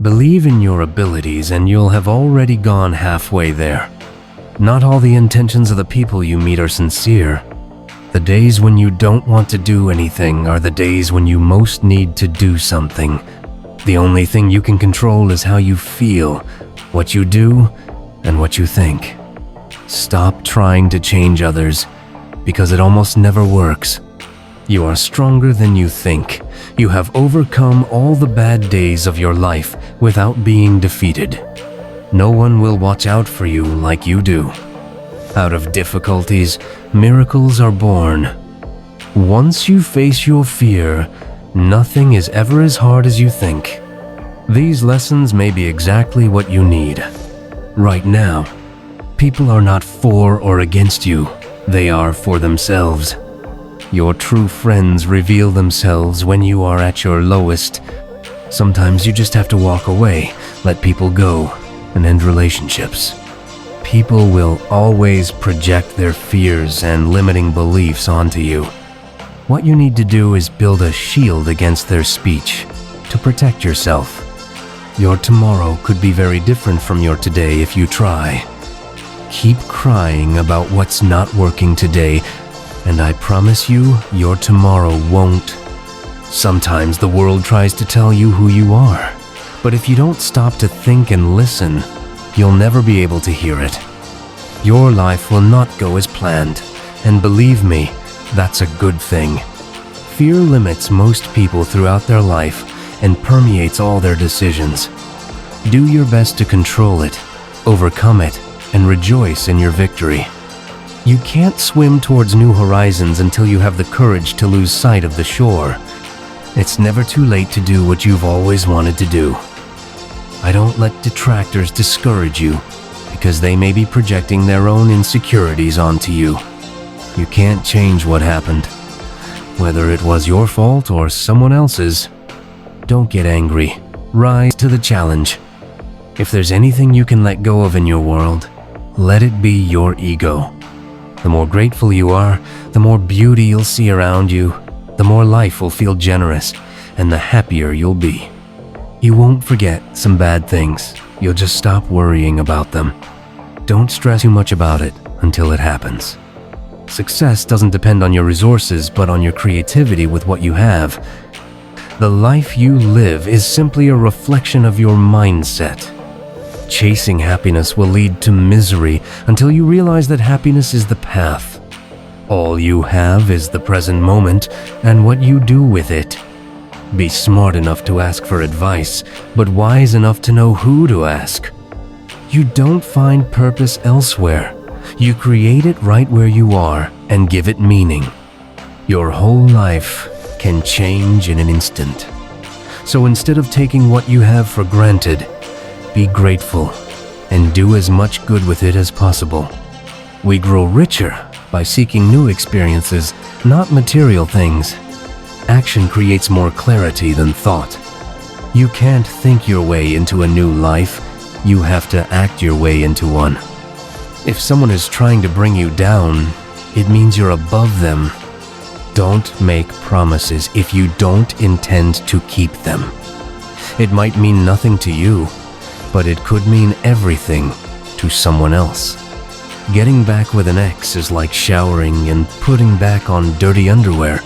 Believe in your abilities and you'll have already gone halfway there. Not all the intentions of the people you meet are sincere. The days when you don't want to do anything are the days when you most need to do something. The only thing you can control is how you feel, what you do, and what you think. Stop trying to change others, because it almost never works. You are stronger than you think. You have overcome all the bad days of your life without being defeated. No one will watch out for you like you do. Out of difficulties, miracles are born. Once you face your fear, nothing is ever as hard as you think. These lessons may be exactly what you need. Right now, people are not for or against you. They are for themselves. Your true friends reveal themselves when you are at your lowest. Sometimes you just have to walk away, let people go, and end relationships. People will always project their fears and limiting beliefs onto you. What you need to do is build a shield against their speech to protect yourself. Your tomorrow could be very different from your today if you try. Keep crying about what's not working today, and I promise you, your tomorrow won't. Sometimes the world tries to tell you who you are, but if you don't stop to think and listen, you'll never be able to hear it. Your life will not go as planned, and believe me, that's a good thing. Fear limits most people throughout their life and permeates all their decisions. Do your best to control it, overcome it, and rejoice in your victory. You can't swim towards new horizons until you have the courage to lose sight of the shore. It's never too late to do what you've always wanted to do. I don't let detractors discourage you, because they may be projecting their own insecurities onto you. You can't change what happened, whether it was your fault or someone else's. Don't get angry. Rise to the challenge. If there's anything you can let go of in your world, let it be your ego. The more grateful you are, the more beauty you'll see around you, the more life will feel generous, and the happier you'll be. You won't forget some bad things. You'll just stop worrying about them. Don't stress too much about it until it happens. Success doesn't depend on your resources, but on your creativity with what you have. The life you live is simply a reflection of your mindset. Chasing happiness will lead to misery until you realize that happiness is the path. All you have is the present moment and what you do with it. Be smart enough to ask for advice, but wise enough to know who to ask. You don't find purpose elsewhere. You create it right where you are and give it meaning. Your whole life can change in an instant. So instead of taking what you have for granted, be grateful and do as much good with it as possible. We grow richer by seeking new experiences, not material things. Action creates more clarity than thought. You can't think your way into a new life. You have to act your way into one. If someone is trying to bring you down, it means you're above them. Don't make promises if you don't intend to keep them. It might mean nothing to you, but it could mean everything to someone else. Getting back with an ex is like showering and putting back on dirty underwear.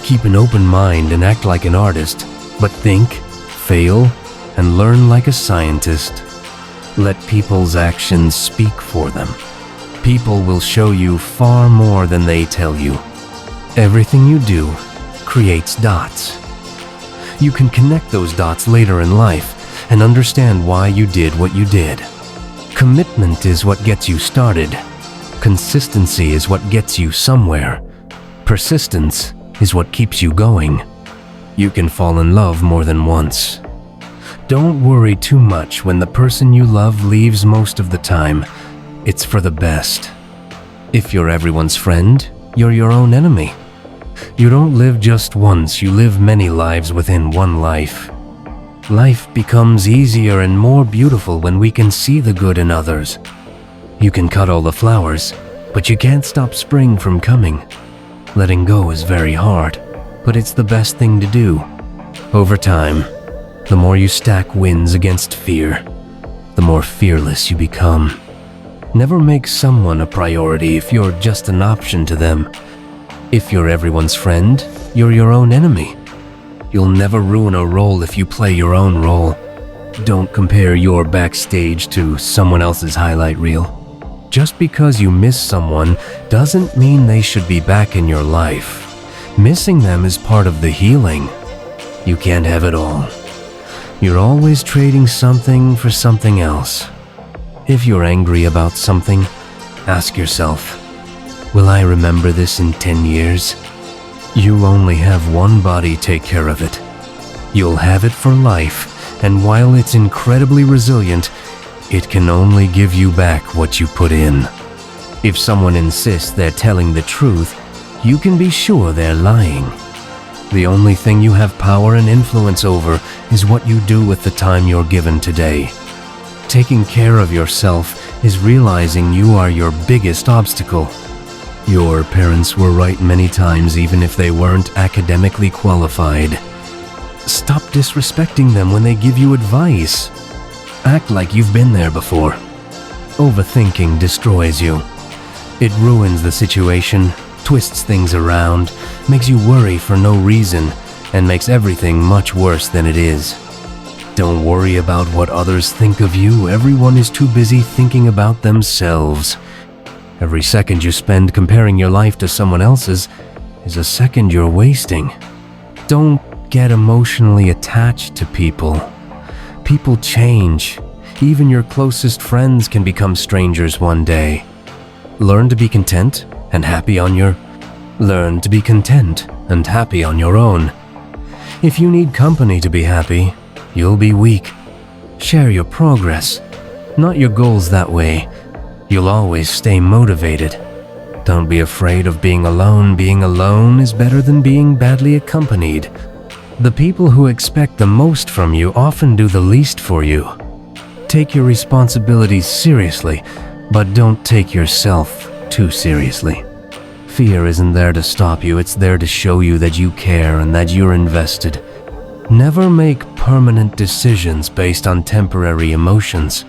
Keep an open mind and act like an artist, but think, fail, and learn like a scientist. Let people's actions speak for them. People will show you far more than they tell you. Everything you do creates dots. You can connect those dots later in life and understand why you did what you did. Commitment is what gets you started. Consistency is what gets you somewhere. Persistence is what keeps you going. You can fall in love more than once. Don't worry too much when the person you love leaves most of the time. It's for the best. If you're everyone's friend, you're your own enemy. You don't live just once, you live many lives within one life. Life becomes easier and more beautiful when we can see the good in others. You can cut all the flowers, but you can't stop spring from coming. Letting go is very hard, but it's the best thing to do. Over time, The more you stack wins against fear, the more fearless you become. Never make someone a priority if you're just an option to them. If you're everyone's friend, you're your own enemy. You'll never ruin a role if you play your own role. Don't compare your backstage to someone else's highlight reel. Just because you miss someone doesn't mean they should be back in your life. Missing them is part of the healing. You can't have it all. You're always trading something for something else. If you're angry about something, ask yourself, will I remember this in 10 years? You only have one body, take care of it. You'll have it for life, and while it's incredibly resilient, it can only give you back what you put in. If someone insists they're telling the truth, you can be sure they're lying. The only thing you have power and influence over is what you do with the time you're given today. Taking care of yourself is realizing you are your biggest obstacle. Your parents were right many times, even if they weren't academically qualified. Stop disrespecting them when they give you advice. Act like you've been there before. Overthinking destroys you. It ruins the situation, twists things around, makes you worry for no reason, and makes everything much worse than it is. Don't worry about what others think of you. Everyone is too busy thinking about themselves. Every second you spend comparing your life to someone else's is a second you're wasting. Don't get emotionally attached to people. People change. Even your closest friends can become strangers one day. Learn to be content and happy on your own. If you need company to be happy, you'll be weak. Share your progress, not your goals that way. You'll always stay motivated. Don't be afraid of being alone. Being alone is better than being badly accompanied. The people who expect the most from you often do the least for you. Take your responsibilities seriously, but don't take yourself too seriously. Fear isn't there to stop you, it's there to show you that you care and that you're invested. Never make permanent decisions based on temporary emotions.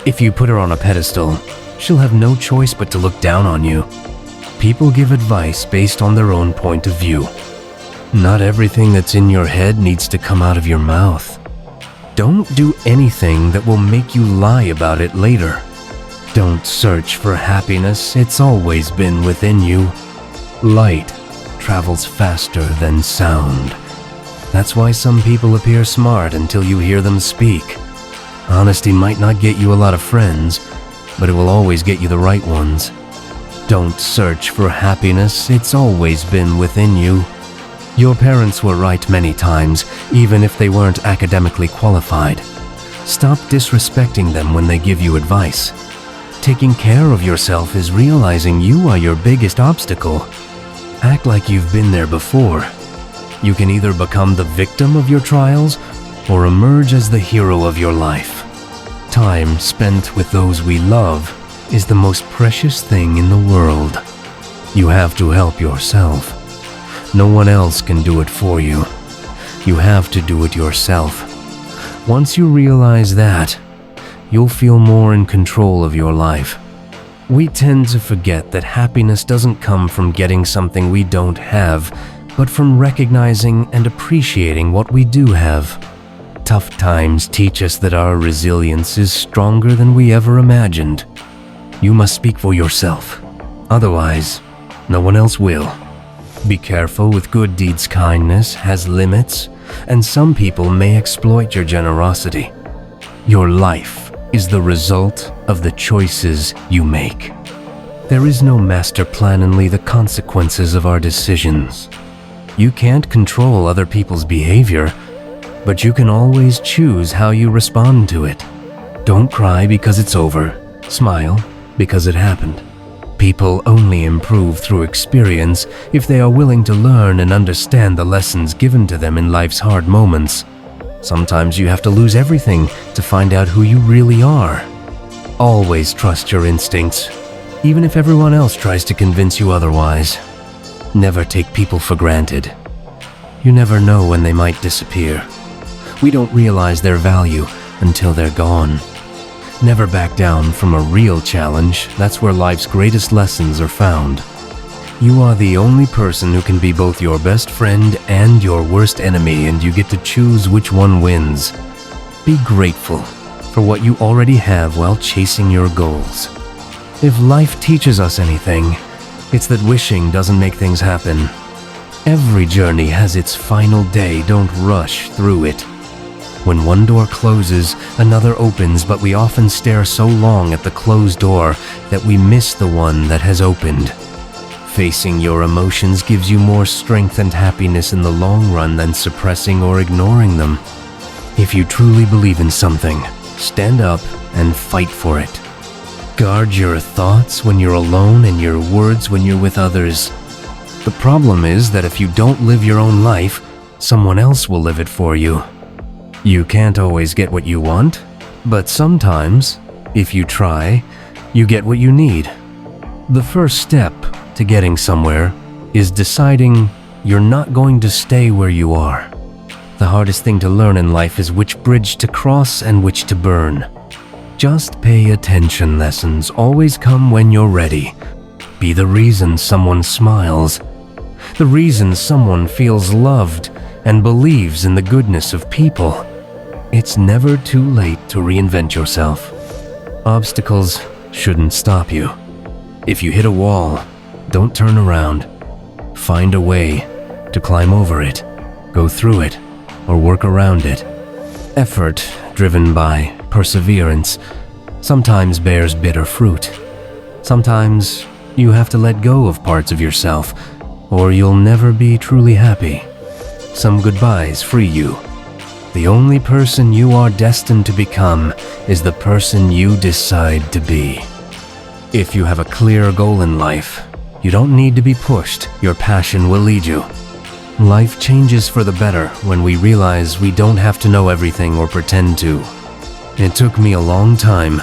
If you put her on a pedestal, she'll have no choice but to look down on you. People give advice based on their own point of view. Not everything that's in your head needs to come out of your mouth. Don't do anything that will make you lie about it later. Don't search for happiness, it's always been within you. Light travels faster than sound. That's why some people appear smart until you hear them speak. Honesty might not get you a lot of friends, but it will always get you the right ones. Don't search for happiness, it's always been within you. Your parents were right many times, even if they weren't academically qualified. Stop disrespecting them when they give you advice. Taking care of yourself is realizing you are your biggest obstacle. Act like you've been there before. You can either become the victim of your trials or emerge as the hero of your life. Time spent with those we love is the most precious thing in the world. You have to help yourself. No one else can do it for you. You have to do it yourself. Once you realize that, you'll feel more in control of your life. We tend to forget that happiness doesn't come from getting something we don't have, but from recognizing and appreciating what we do have. Tough times teach us that our resilience is stronger than we ever imagined. You must speak for yourself. Otherwise, no one else will. Be careful with good deeds. Kindness has limits, and some people may exploit your generosity. Your life is the result of the choices you make. There is no master plan, only the consequences of our decisions. You can't control other people's behavior, but you can always choose how you respond to it. Don't cry because it's over. Smile because it happened. People only improve through experience if they are willing to learn and understand the lessons given to them in life's hard moments. Sometimes you have to lose everything to find out who you really are. Always trust your instincts, even if everyone else tries to convince you otherwise. Never take people for granted. You never know when they might disappear. We don't realize their value until they're gone. Never back down from a real challenge. That's where life's greatest lessons are found. You are the only person who can be both your best friend and your worst enemy, and you get to choose which one wins. Be grateful for what you already have while chasing your goals. If life teaches us anything, it's that wishing doesn't make things happen. Every journey has its final day. Don't rush through it. When one door closes, another opens, but we often stare so long at the closed door that we miss the one that has opened. Facing your emotions gives you more strength and happiness in the long run than suppressing or ignoring them. If you truly believe in something, stand up and fight for it. Guard your thoughts when you're alone and your words when you're with others. The problem is that if you don't live your own life, someone else will live it for you. You can't always get what you want, but sometimes, if you try, you get what you need. The first step to getting somewhere is deciding you're not going to stay where you are. The hardest thing to learn in life is which bridge to cross and which to burn. Just pay attention. Lessons always come when you're ready. Be the reason someone smiles, the reason someone feels loved and believes in the goodness of people. It's never too late to reinvent yourself. Obstacles shouldn't stop you. If you hit a wall, don't turn around. Find a way to climb over it, go through it, or work around it. Effort, driven by perseverance, sometimes bears bitter fruit. Sometimes you have to let go of parts of yourself, or you'll never be truly happy. Some goodbyes free you. The only person you are destined to become is the person you decide to be. If you have a clear goal in life, you don't need to be pushed. Your passion will lead you. Life changes for the better when we realize we don't have to know everything or pretend to. It took me a long time,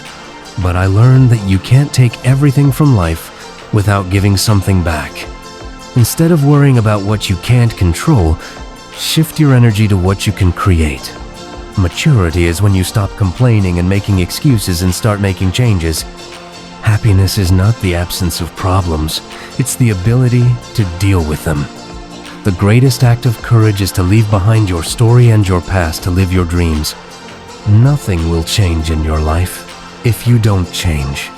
but I learned that you can't take everything from life without giving something back. Instead of worrying about what you can't control, shift your energy to what you can create. Maturity is when you stop complaining and making excuses and start making changes. Happiness is not the absence of problems, it's the ability to deal with them. The greatest act of courage is to leave behind your story and your past to live your dreams. Nothing will change in your life if you don't change.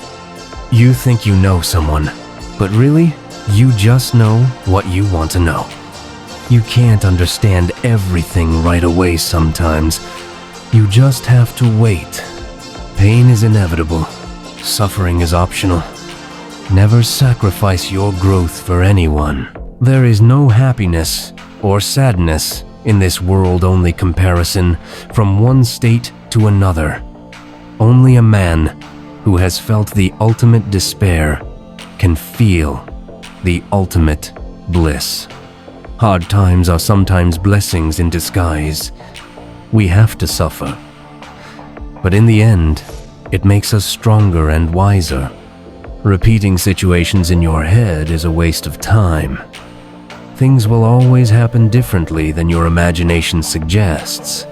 You think you know someone, but really, you just know what you want to know. You can't understand everything right away sometimes. You just have to wait. Pain is inevitable. Suffering is optional. Never sacrifice your growth for anyone. There is no happiness or sadness in this world-only comparison from one state to another. Only a man who has felt the ultimate despair can feel the ultimate bliss. Hard times are sometimes blessings in disguise. We have to suffer. But in the end, it makes us stronger and wiser. Repeating situations in your head is a waste of time. Things will always happen differently than your imagination suggests.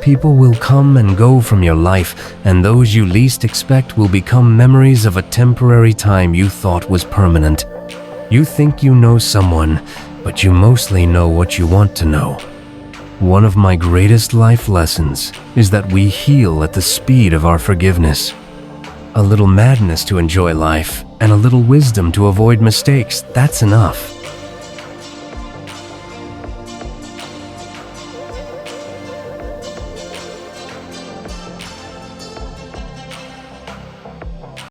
People will come and go from your life, and those you least expect will become memories of a temporary time you thought was permanent. You think you know someone, but you mostly know what you want to know. One of my greatest life lessons is that we heal at the speed of our forgiveness. A little madness to enjoy life, and a little wisdom to avoid mistakes, that's enough.